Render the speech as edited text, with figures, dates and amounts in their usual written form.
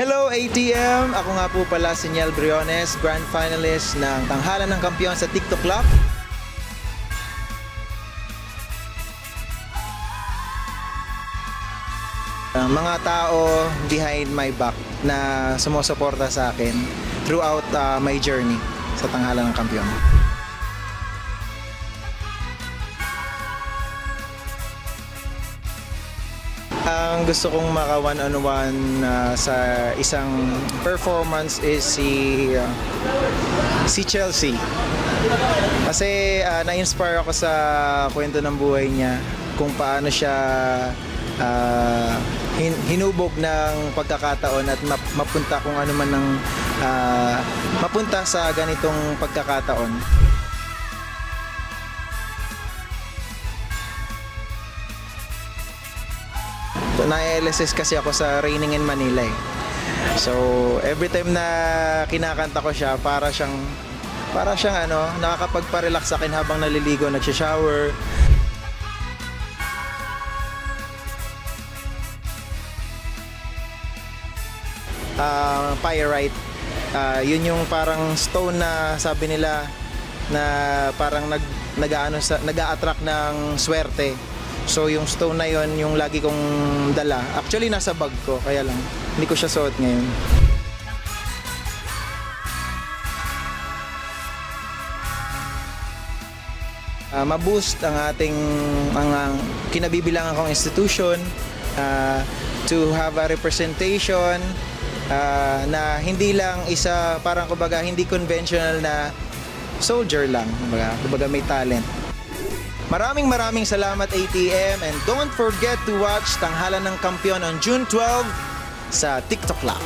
Hello ATM! Ako nga po pala si Niel Briones, Grand Finalist ng Tanghalan ng Kampiyon sa TikTok Club. Mga tao behind my back na sumusuporta sa akin throughout my journey sa Tanghalan ng Kampiyon. Ang gusto kong maka one-on-one sa isang performance is si Chelsea. Kasi na-inspire ako sa kwento ng buhay niya, kung paano siya hinubog ng pagkakataon at mapunta kung ano man ng mapunta sa ganitong pagkakataon. Na-LSS kasi ako sa Raining in Manila eh. So, every time na kinakanta ko siya, para siyang nakakapagpa-relax sa akin habang naliligo, nagsha-shower. Pyrite, yun yung parang stone na sabi nila na parang nag-a-attract ng swerte. So yung stone na yon yung lagi kong dala. Actually nasa bag ko, kaya lang hindi ko siya suot ngayon. Ma-boost ang ating kinabibilangan kong institution, to have a representation na hindi lang isa, parang kumbaga hindi conventional na soldier lang, kumbaga may talent. Maraming salamat ATM, and don't forget to watch Tanghalan ng Kampiyon on June 12 sa TikTok Club.